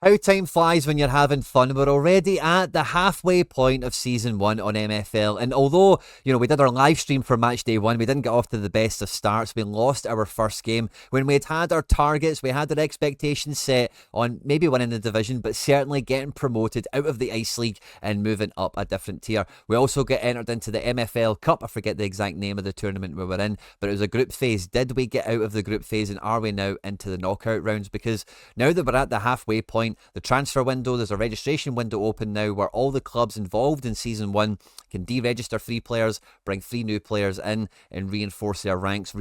How time flies when you're having fun. We're already at the halfway point of Season 1 on MFL. And although, we did our live stream for Match Day 1, we didn't get off to the best of starts. We lost our first game. When we had our targets, we had our expectations set on maybe winning the division, but certainly getting promoted out of the Ice League and moving up a different tier. We also get entered into the MFL Cup. I forget the exact name of the tournament we were in, but it was a group phase. Did we get out of the group phase, and are we now into the knockout rounds? Because now that we're at the halfway point, the transfer window, there's a registration window open now where all the clubs involved in Season 1 can deregister 3 players, bring 3 new players in, and reinforce their ranks,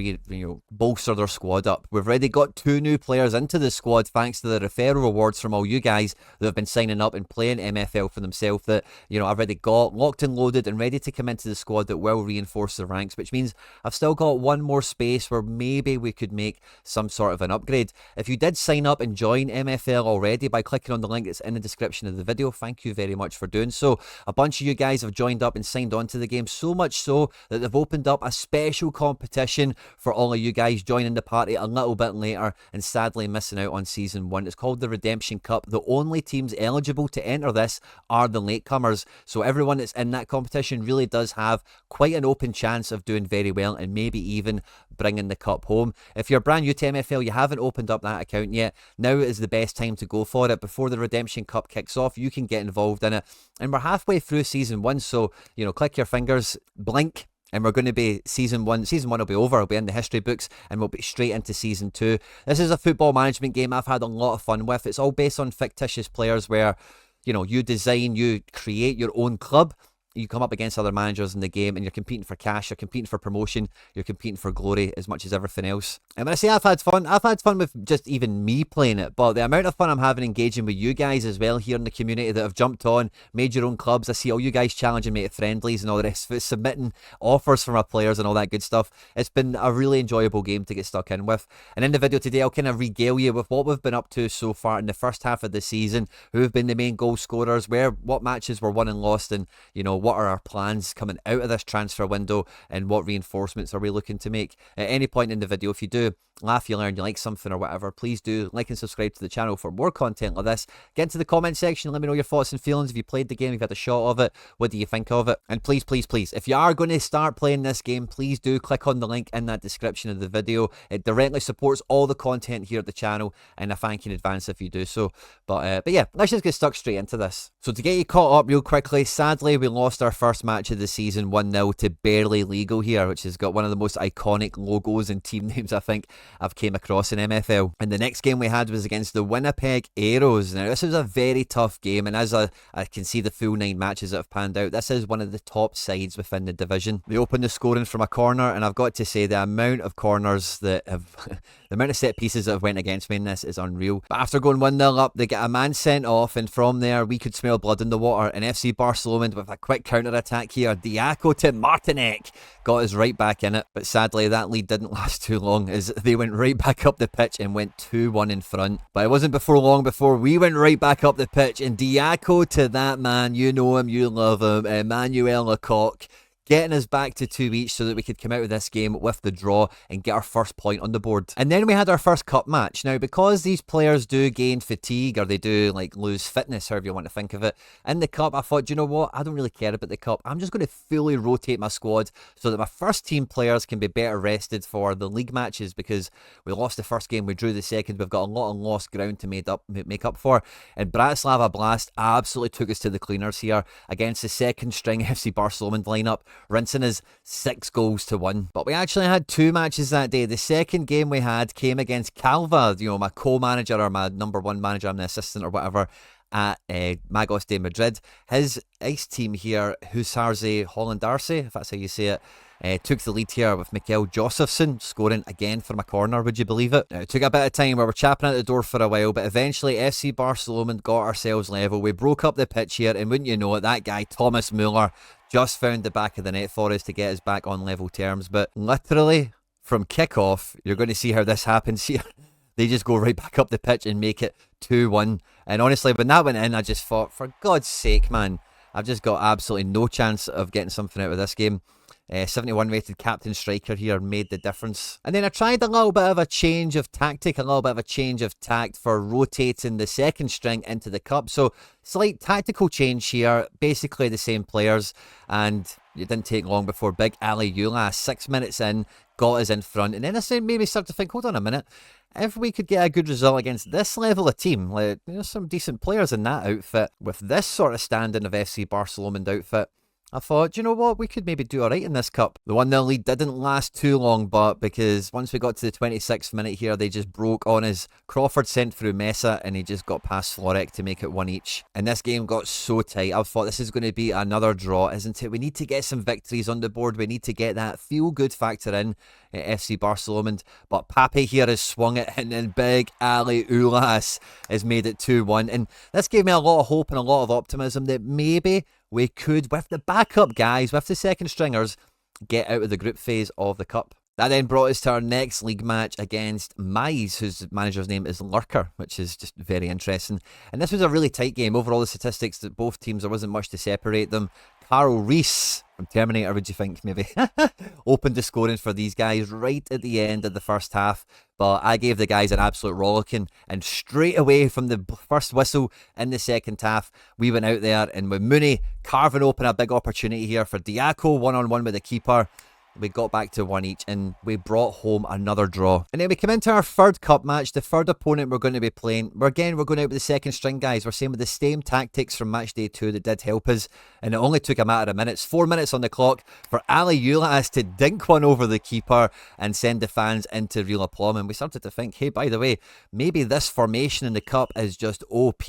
bolster their squad up. We've already got 2 new players into the squad thanks to the referral rewards from all you guys that have been signing up and playing MFL for themselves that, I've already got locked and loaded and ready to come into the squad that will reinforce the ranks, which means I've still got one more space where maybe we could make some sort of an upgrade. If you did sign up and join MFL already by clicking on the link that's in the description of the video, thank you very much for doing so. A bunch of you guys have joined up and signed on to the game, so much so that they've opened up a special competition for all of you guys joining the party a little bit later and sadly missing out on Season 1. It's called the Redemption Cup. The only teams eligible to enter this are the latecomers, so everyone that's in that competition really does have quite an open chance of doing very well and maybe even bringing the cup home. If you're brand new to MFL, you haven't opened up that account yet, now is the best time to go for it. Before the Redemption Cup kicks off, you can get involved in it. And we're halfway through Season 1, so, click your fingers, blink, and we're going to be Season 1. Season 1 will be over, it'll be in the history books, and we'll be straight into Season 2. This is a football management game I've had a lot of fun with. It's all based on fictitious players where, you design, you create your own club. You come up against other managers in the game and you're competing for cash, you're competing for promotion, you're competing for glory as much as everything else. And when I say I've had fun with just even me playing it, but the amount of fun I'm having engaging with you guys as well here in the community that have jumped on, made your own clubs. I see all you guys challenging me at friendlies and all the rest of it, submitting offers from our players and all that good stuff. It's been a really enjoyable game to get stuck in with. And in the video today, I'll kind of regale you with what we've been up to so far in the first half of the season, who have been the main goal scorers, what matches were won and lost, and, what are our plans coming out of this transfer window, and what reinforcements are we looking to make. At any point in the video, if you do laugh, you learn, you like something or whatever, please do like and subscribe to the channel for more content like this. Get into the comment section, let me know your thoughts and feelings. If you played the game, if you've had a shot of it, what do you think of it? And please, if you are going to start playing this game, please do click on the link in that description of the video. It directly supports all the content here at the channel, and I thank you in advance if you do so. But yeah, let's just get stuck straight into this. So to get you caught up real quickly, sadly we lost our first match of the season 1-0 to Barely Legal here, which has got one of the most iconic logos and team names I think I've came across in MFL. And the next game we had was against the Winnipeg Arrows. Now this was a very tough game, and as I can see the full 9 matches that have panned out, this is one of the top sides within the division. We opened the scoring from a corner, and I've got to say the amount of corners that have the amount of set pieces that have went against me in this is unreal. But after going 1-0 up, they get a man sent off, and from there we could smell blood in the water, and FC Barcelona with a quick counter attack here, Diaco to Martinek, got us right back in it. But sadly that lead didn't last too long, as they went right back up the pitch and went 2-1 in front. But it wasn't before long before we went right back up the pitch, and Diaco to that man, you know him, you love him, Emmanuel Lecoq, getting us back to 2 each so that we could come out of this game with the draw and get our first point on the board. And then we had our first cup match. Now, because these players do gain fatigue, or they do lose fitness, however you want to think of it, in the cup, I thought, you know what, I don't really care about the cup. I'm just going to fully rotate my squad so that my first team players can be better rested for the league matches, because we lost the first game, we drew the second, we've got a lot of lost ground to make up for. And Bratislava Blast absolutely took us to the cleaners here against the second string FC Barcelona lineup, rinsing us 6-1. But we actually had 2 matches that day. The second game we had came against Calva, my co-manager, or my number 1 manager, I'm the assistant or whatever, at Magos de Madrid. His ice team here, Husarze Hollandarse, if that's how you say it, took the lead here with Mikael Josefsson scoring again from a corner. Would you believe it? Now, it took a bit of time. We were chapping at the door for a while, but eventually FC Barcelona got ourselves level. We broke up the pitch here, and wouldn't you know it, that guy Thomas Muller just found the back of the net for us to get us back on level terms. But literally from kickoff, you're going to see how this happens here. They just go right back up the pitch and make it 2-1. And honestly, when that went in, I just thought, for God's sake, man, I've just got absolutely no chance of getting something out of this game. 71 rated captain striker here made the difference. And then I tried a little bit of a change of tactic, a little bit of a change of tact for rotating the second string into the cup. So slight tactical change here, basically the same players. And it didn't take long before Big Ali Ulas, 6 minutes in, got us in front. And then I made me start to think, hold on a minute. If we could get a good result against this level of team, like there's some decent players in that outfit, with this sort of standing of FC Barcelona outfit, I thought, you know what, we could maybe do alright in this cup. The 1-0 lead didn't last too long, but because once we got to the 26th minute here, they just broke on us. Crawford sent through Mesa, and he just got past Florek to make it 1 each. And this game got so tight, I thought this is going to be another draw, isn't it? We need to get some victories on the board. We need to get that feel-good factor in at FC Barcelona. But Pape here has swung it, and then Big Ali Ulas has made it 2-1. And this gave me a lot of hope and a lot of optimism that maybe we could, with the backup guys, with the second stringers, get out of the group phase of the cup. That then brought us to our next league match against Mize, whose manager's name is Lurker, which is just very interesting. And this was a really tight game. Overall, the statistics that both teams, there wasn't much to separate them. Carl Reese from Terminator, would you think, maybe, opened the scoring for these guys right at the end of the first half. But I gave the guys an absolute rollicking, and straight away from the first whistle in the second half, we went out there, and with Mooney carving open a big opportunity here for Diaco, one-on-one with the keeper, we got back to 1 each, and we brought home another draw. And then we come into our third cup match. The third opponent we're going to be playing, we're going out with the second string guys. We're saying with the same tactics from match day 2 that did help us, and it only took a matter of minutes, 4 minutes on the clock, for Ali Ulas to dink one over the keeper and send the fans into real aplomb. And we started to think, hey, by the way, maybe this formation in the cup is just OP,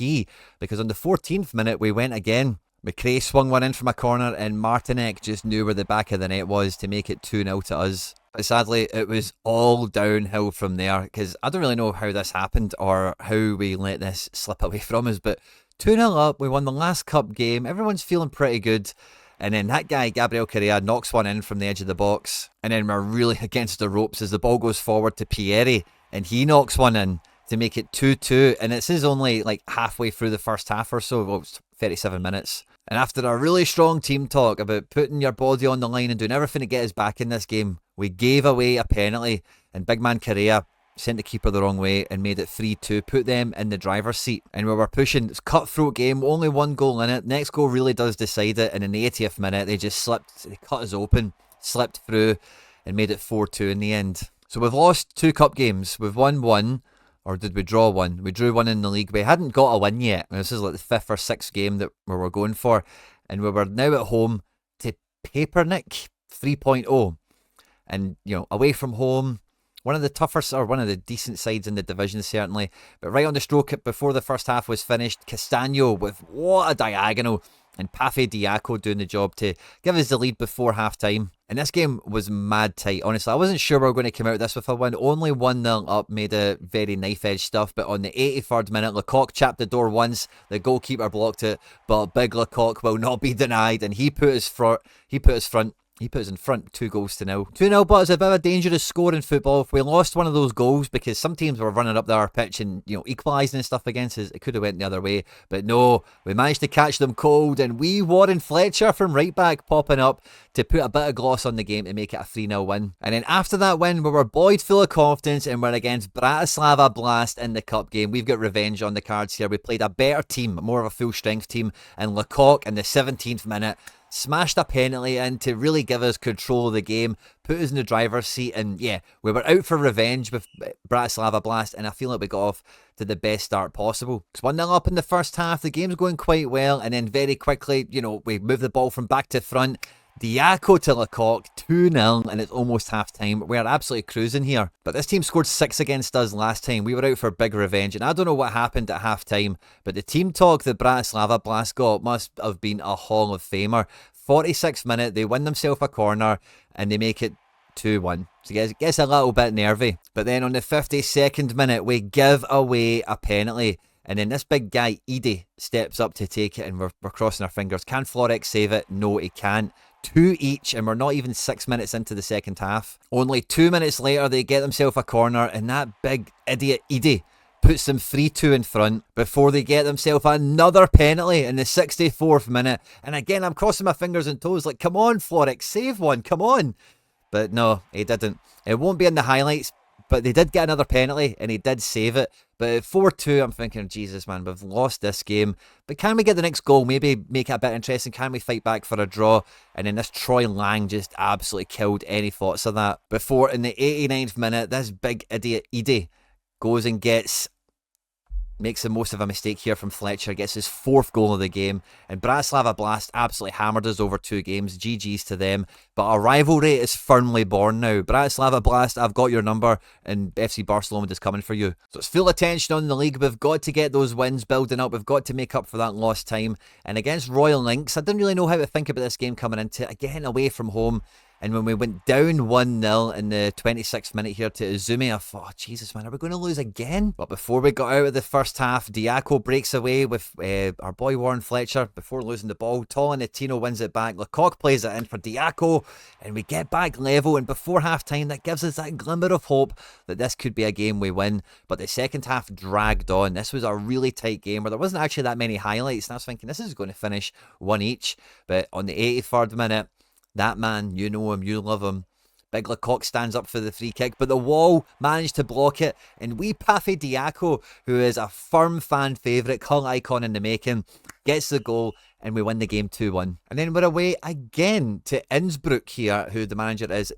because on the 14th minute we went again. McRae swung one in from a corner, and Martinek just knew where the back of the net was to make it 2-0 to us. But sadly, it was all downhill from there, because I don't really know how this happened or how we let this slip away from us. But 2-0 up, we won the last cup game, everyone's feeling pretty good. And then that guy, Gabriel Correa, knocks one in from the edge of the box. And then we're really against the ropes as the ball goes forward to Pieri, and he knocks one in to make it 2-2. And this is only like halfway through the first half or so. Well, it's 37 minutes. And after a really strong team talk about putting your body on the line and doing everything to get us back in this game, we gave away a penalty, and big man Correa sent the keeper the wrong way and made it 3-2, put them in the driver's seat. And we were pushing. It's a cutthroat game, only one goal in it. Next goal really does decide it, and in the 80th minute they just slipped, they cut us open, slipped through and made it 4-2 in the end. So we've lost 2 cup games. We've won 1. Or did we draw 1? We drew 1 in the league. We hadn't got a win yet. This is like the 5th or 6th game that we were going for. And we were now at home to Papernick 3.0. And, you know, away from home, one of the tougher, or one of the decent sides in the division, certainly. But right on the stroke before the first half was finished, Castagno with what a diagonal. And Pafe Diaco doing the job to give us the lead before half-time. And this game was mad tight. Honestly, I wasn't sure we were going to come out of this with a win. Only 1-0 up, made a very knife-edge stuff. But on the 83rd minute, Lecoq chapped the door once. The goalkeeper blocked it. But big Lecoq will not be denied. And he put us in front 2-0. 2-0, but it's a bit of a dangerous score in football. If we lost one of those goals, because some teams were running up their pitch and, you know, equalising and stuff against us, it could have went the other way. But no, we managed to catch them cold, and wee Warren Fletcher from right back popping up to put a bit of gloss on the game to make it a 3-0 win. And then after that win, we were buoyed full of confidence, and we're against Bratislava Blast in the cup game. We've got revenge on the cards here. We played a better team, more of a full strength team, and Lecoq in the 17th minute smashed a penalty in to really give us control of the game, put us in the driver's seat, and yeah, we were out for revenge with Bratislava Blast, and I feel like we got off to the best start possible. It's 1-0 up in the first half, the game's going quite well, and then very quickly, you know, we move the ball from back to front. Diaco to Lecoq, 2-0, and it's almost half-time. We're absolutely cruising here. But this team scored 6 against us last time. We were out for big revenge, and I don't know what happened at half-time, but the team talk that Bratislava Blast got must have been a Hall of Famer. 46th minute, they win themselves a corner, and they make it 2-1. So it gets a little bit nervy. But then on the 52nd minute, we give away a penalty. And then this big guy, Edie, steps up to take it, and we're crossing our fingers. Can Florek save it? No, he can't. 2 each, and we're not even 6 minutes into the second half. Only 2 minutes later, they get themselves a corner, and that big idiot Edie puts them 3-2 in front before they get themselves another penalty in the 64th minute. And again, I'm crossing my fingers and toes like, come on, Florek, save one, come on. But no, he didn't. It won't be in the highlights, but they did get another penalty and he did save it. But at 4-2, I'm thinking, Jesus, man, we've lost this game. But can we get the next goal? Maybe make it a bit interesting. Can we fight back for a draw? And then this Troy Lang just absolutely killed any thoughts of that. Before, in the 89th minute, this big idiot, Edie, goes and makes the most of a mistake here from Fletcher, gets his 4th goal of the game, and Bratislava Blast absolutely hammered us over 2 games. GG's to them, but our rivalry is firmly born now. Bratislava Blast, I've got your number, and FC Barcelona is coming for you. So it's full attention on the league. We've got to get those wins building up. We've got to make up for that lost time. And against Royal Lynx, I didn't really know how to think about this game coming into it. Again, away from home. And when we went down 1-0 in the 26th minute here to Izumi, I thought, oh, Jesus, man, are we going to lose again? But before we got out of the first half, Diaco breaks away with our boy Warren Fletcher before losing the ball. Tolentino wins it back. Lecoq plays it in for Diaco, and we get back level. And before half-time, that gives us that glimmer of hope that this could be a game we win. But the second half dragged on. This was a really tight game where there wasn't actually that many highlights. And I was thinking, this is going to finish 1 each. But on the 83rd minute, that man, you know him, you love him. Big Lecoq stands up for the free kick, but the wall managed to block it. And wee Pafe Diaco, who is a firm fan favourite, cult icon in the making, gets the goal, and we win the game 2-1. And then we're away again to Innsbruck here, who the manager is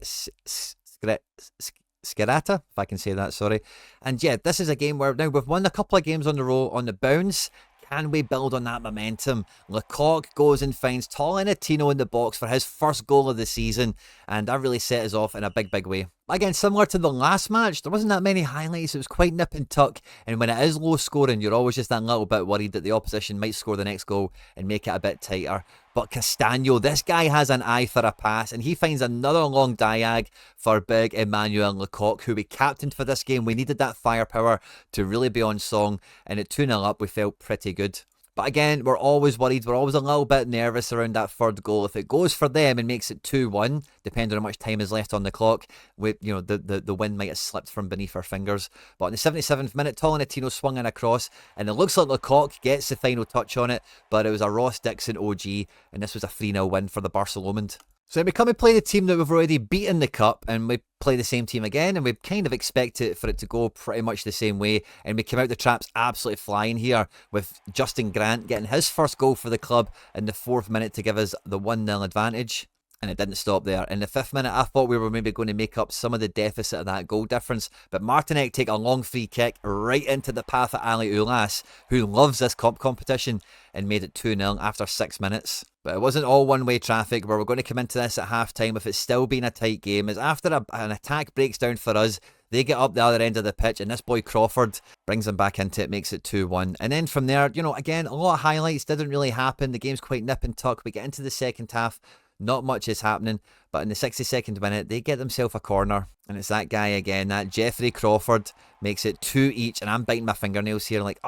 Skirata, if I can say that, sorry. And yeah, this is a game where now we've won a couple of games on the row on the bounce. Can we build on that momentum? Lecoq goes and finds Tolentino in the box for his first goal of the season, and that really set us off in a big way. Again, similar to the last match, there wasn't that many highlights. It was quite nip and tuck, and when it is low scoring, you're always just that little bit worried that the opposition might score the next goal and make it a bit tighter. But Castagno, this guy has an eye for a pass, and he finds another long diag for big Emmanuel Lecoq, who we captained for this game. We needed that firepower to really be on song, and at 2-0 up, we felt pretty good. But again, we're always worried. We're always a little bit nervous around that third goal. If it goes for them and makes it 2-1, depending on how much time is left on the clock, the win might have slipped from beneath our fingers. But in the 77th minute, Tolentino swung in across, and it looks like Lecoq gets the final touch on it, but it was a Ross Dixon OG, and this was a 3-0 win for the Barcelomans. So we come and play the team that we've already beaten the cup, and we play the same team again, and we kind of expect it for it to go pretty much the same way. And we came out the traps absolutely flying here with Justin Grant getting his first goal for the club in the 4th minute to give us the 1-0 advantage. And it didn't stop there. In the 5th minute, I thought we were maybe going to make up some of the deficit of that goal difference. But Martinek take a long free kick right into the path of Ali Ulas, who loves this cup competition, and made it 2-0 after 6 minutes. But it wasn't all one-way traffic where we're going to come into this at half-time if it's still been a tight game. As after an attack breaks down for us, they get up the other end of the pitch, and this boy Crawford brings them back into it, makes it 2-1. And then from there, again, a lot of highlights didn't really happen. The game's quite nip and tuck. We get into the second half. Not much is happening, but in the 62nd minute, they get themselves a corner, and it's that guy again, that Jeffrey Crawford, makes it 2 each, and I'm biting my fingernails here, like,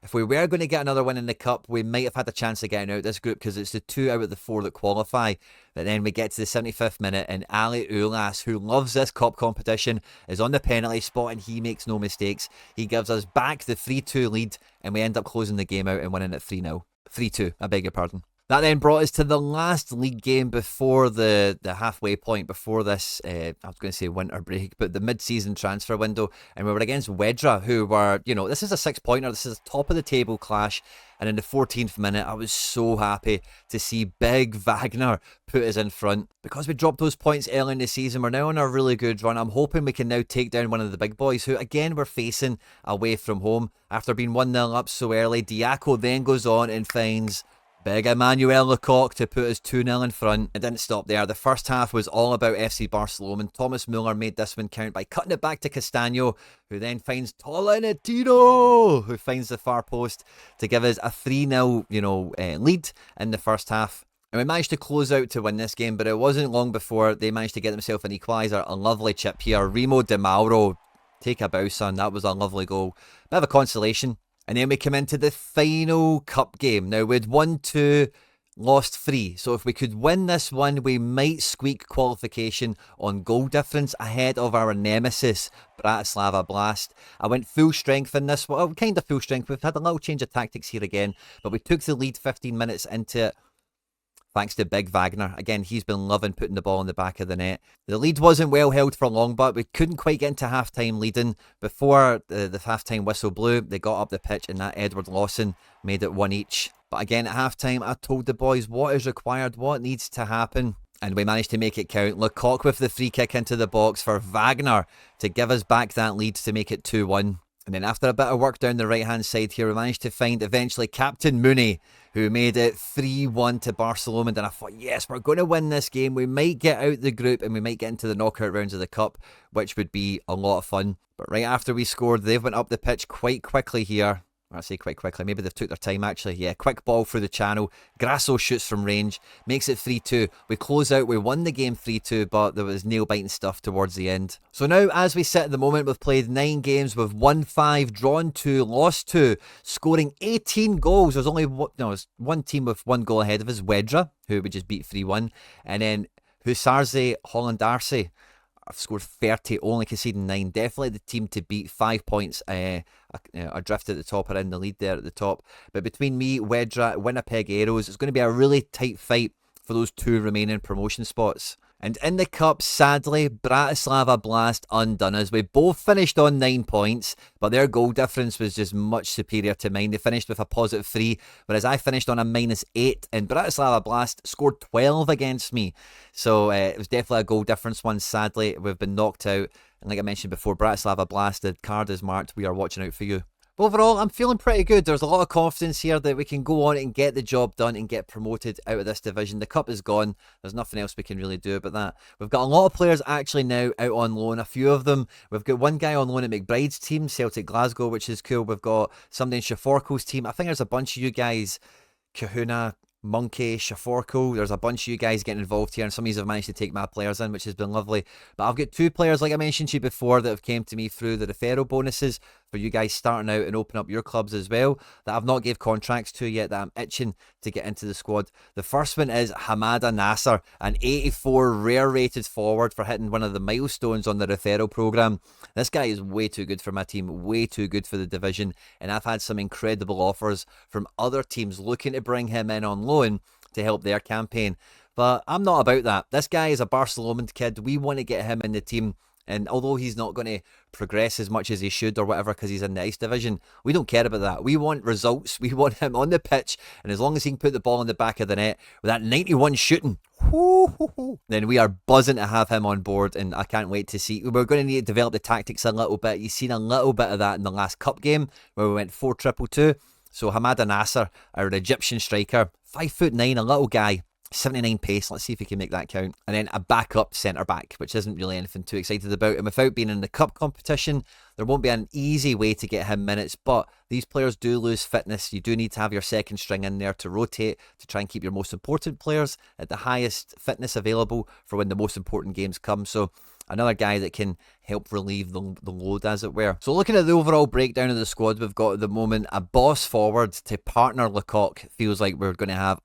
if we were going to get another win in the cup, we might have had a chance of getting out this group, because it's the 2 out of the 4 that qualify. But then we get to the 75th minute, and Ali Ulas, who loves this cup competition, is on the penalty spot, and he makes no mistakes. He gives us back the 3-2 lead, and we end up closing the game out and winning at 3-0. 3-2, I beg your pardon. That then brought us to the last league game before the halfway point, before this, I was going to say winter break, but the mid-season transfer window. And we were against Wedra, who were, this is a 6-pointer, this is a top of the table clash. And in the 14th minute, I was so happy to see Big Wagner put us in front. Because we dropped those points early in the season, we're now on a really good run. I'm hoping we can now take down one of the big boys, who again we're facing away from home. After being 1-0 up so early, Diaco then goes on and finds big Emmanuel Lecoq to put us 2-0 in front. It didn't stop there. The first half was all about FC Barcelona, and Thomas Muller made this one count by cutting it back to Castagno, who then finds Tolentino, who finds the far post to give us a 3-0, lead in the first half. And we managed to close out to win this game, but it wasn't long before they managed to get themselves an equaliser. A lovely chip here. Remo De Mauro, take a bow, son. That was a lovely goal. Bit of a consolation. And then we come into the final cup game. Now, we'd won 2 lost 3. So if we could win this one, we might squeak qualification on goal difference ahead of our nemesis, Bratislava Blast. I went full strength in this one, well, kind of full strength. We've had a little change of tactics here again, but we took the lead 15 minutes into it. Thanks to Big Wagner. Again, he's been loving putting the ball in the back of the net. The lead wasn't well held for long, but we couldn't quite get into half-time leading. Before the half-time whistle blew, they got up the pitch and that Edward Lawson made it 1 each. But again, at half-time, I told the boys what is required, what needs to happen. And we managed to make it count. Lecoq with the free kick into the box for Wagner to give us back that lead to make it 2-1. And then after a bit of work down the right-hand side here, we managed to find eventually Captain Mooney, who made it 3-1 to Barcelona. And I thought, yes, we're going to win this game. We might get out the group and we might get into the knockout rounds of the Cup, which would be a lot of fun. But right after we scored, they went up the pitch quite quickly here. I say quite quickly, maybe they've took their time actually. Yeah, quick ball through the channel. Grasso shoots from range, makes it 3-2. We close out, we won the game 3-2, but there was nail-biting stuff towards the end. So now, as we sit at the moment, we've played 9 games, we've won 5, drawn 2, lost 2, scoring 18 goals. There's only one team with 1 goal ahead of us, Wedra, who we just beat 3-1. And then Husarze Hollandarse, I've scored 30, only conceding 9. Definitely the team to beat. 5 points adrift at the top, around the lead there at the top. But between me, Wedra, Winnipeg Arrows, it's going to be a really tight fight for those 2 remaining promotion spots. And in the Cup, sadly, Bratislava Blast undone us. We both finished on 9 points, but their goal difference was just much superior to mine. They finished with a positive 3, whereas I finished on a -8, and Bratislava Blast scored 12 against me. So it was definitely a goal difference one. Sadly, we've been knocked out. And like I mentioned before, Bratislava Blast, the card is marked. We are watching out for you. But overall, I'm feeling pretty good. There's a lot of confidence here that we can go on and get the job done and get promoted out of this division. The Cup is gone. There's nothing else we can really do about that. We've got a lot of players actually now out on loan. A few of them. We've got one guy on loan at McBride's team, Celtic Glasgow, which is cool. We've got somebody in Shaforko's team. I think there's a bunch of you guys, Kahuna, Monkey, Shaforko, there's a bunch of you guys getting involved here, and some of you have managed to take my players in, which has been lovely. But I've got 2 players, like I mentioned to you before, that have came to me through the referral bonuses for you guys starting out and open up your clubs as well, that I've not gave contracts to yet, that I'm itching to get into the squad. The first one is Hamada Nasser, an 84 rare rated forward for hitting one of the milestones on the referral program. This guy is way too good for my team, way too good for the division, and I've had some incredible offers from other teams looking to bring him in on loan to help their campaign. But I'm not about that. This guy is a Barcelona kid. We want to get him in the team. And although he's not going to progress as much as he should or whatever because he's in the ice division, we don't care about that. We want results. We want him on the pitch. And as long as he can put the ball in the back of the net with that 91 shooting, then we are buzzing to have him on board. And I can't wait to see. We're going to need to develop the tactics a little bit. You've seen a little bit of that in the last cup game where we went 4-2-2. So Hamada Nasser, our Egyptian striker, 5'9", a little guy, 79 pace. Let's see if we can make that count. And then a backup centre-back, which isn't really anything too excited about. And without being in the cup competition, there won't be an easy way to get him minutes. But these players do lose fitness. You do need to have your second string in there to rotate, to try and keep your most important players at the highest fitness available for when the most important games come. So another guy that can help relieve the load, as it were. So looking at the overall breakdown of the squad we've got at the moment, a boss forward to partner Lecoq. Feels like we're going to have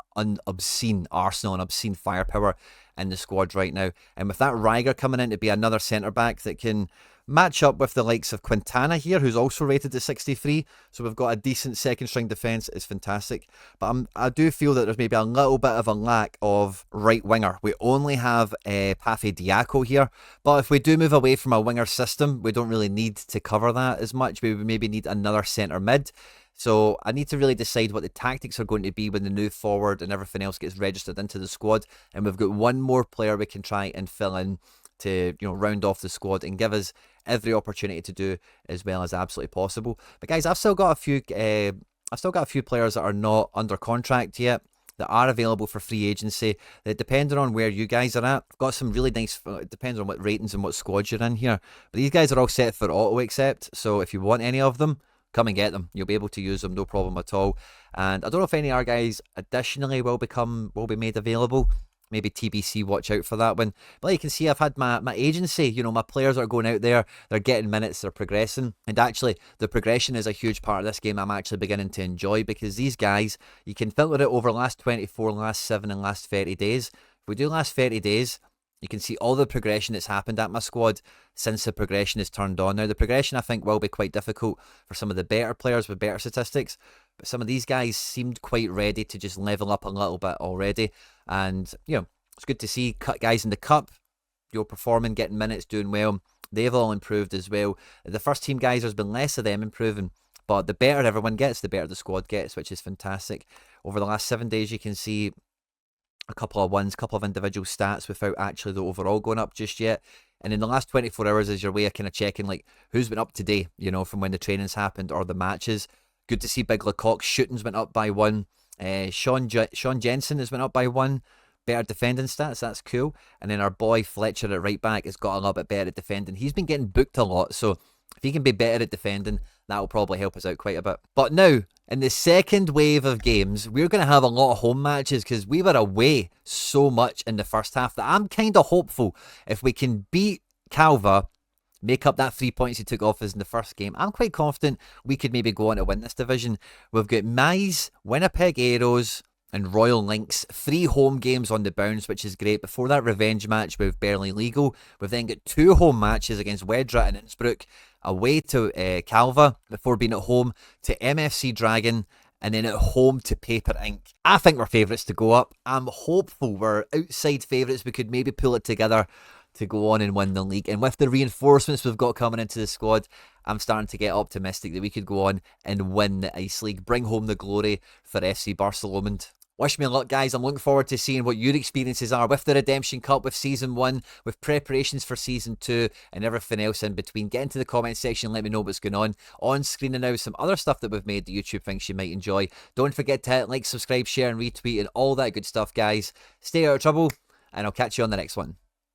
obscene arsenal and obscene firepower in the squad right now. And with that Ryger coming in to be another centre-back that can match up with the likes of Quintana here, who's also rated to 63. So we've got a decent second string defence. It's fantastic. But I do feel that there's maybe a little bit of a lack of right winger. We only have Pafe Diaco here. But if we do move away from a winger system, we don't really need to cover that as much. We maybe need another centre mid. So I need to really decide what the tactics are going to be when the new forward and everything else gets registered into the squad. And we've got one more player we can try and fill in to, you know, round off the squad and give us every opportunity to do as well as absolutely possible. But guys, I've still got a few players that are not under contract yet, that are available for free agency, that depending on where you guys are at, I've got some really nice, it depends on what ratings and what squads you're in here, but these guys are all set for auto accept. So if you want any of them, come and get them. You'll be able to use them, no problem at all. And I don't know if any of our guys additionally will be made available. maybe TBC, watch out for that one. But like you can see, I've had my agency, you know, my players are going out there, they're getting minutes, they're progressing. And actually, the progression is a huge part of this game I'm actually beginning to enjoy, because these guys, you can filter it over last 24, last 7, and last 30 days. If we do last 30 days, you can see all the progression that's happened at my squad since the progression is turned on. Now, the progression, I think, will be quite difficult for some of the better players with better statistics, but some of these guys seemed quite ready to just level up a little bit already. And, you know, it's good to see guys in the cup, you're performing, getting minutes, doing well. They've all improved as well. The first team guys, there's been less of them improving, but the better everyone gets, the better the squad gets, which is fantastic. Over the last 7 days, you can see a couple of wins, a couple of individual stats without actually the overall going up just yet. And in the last 24 hours is your way of kind of checking like who's been up today, you know, from when the trainings happened or the matches. Good to see Big Lecoq's shootings went up by 1. Sean Jensen has went up by 1. Better defending stats, that's cool. And then our boy Fletcher at right back has got a little bit better at defending. He's been getting booked a lot, so if he can be better at defending, that will probably help us out quite a bit. But now, in the second wave of games, we're going to have a lot of home matches because we were away so much in the first half that I'm kind of hopeful if we can beat Calva, make up that 3 points he took off us in the first game. I'm quite confident we could maybe go on to win this division. We've got Mize, Winnipeg Arrows, and Royal Lynx. 3 home games on the bounce, which is great. Before that revenge match with Burnley Legal, we've then got 2 home matches against Wedra and Innsbruck, away to Calva, before being at home to MFC Dragon, and then at home to Paper Ink. I think we're favourites to go up. I'm hopeful we're outside favourites. We could maybe pull it together to go on and win the league. And with the reinforcements we've got coming into the squad, I'm starting to get optimistic that we could go on and win the Ice League, bring home the glory for FC Barcelona. Wish me luck, guys. I'm looking forward to seeing what your experiences are with the Redemption Cup, with Season 1, with preparations for Season 2, and everything else in between. Get into the comment section and let me know what's going on. On screen and now some other stuff that we've made that YouTube thinks you might enjoy. Don't forget to hit like, subscribe, share, and retweet, and all that good stuff, guys. Stay out of trouble, and I'll catch you on the next one.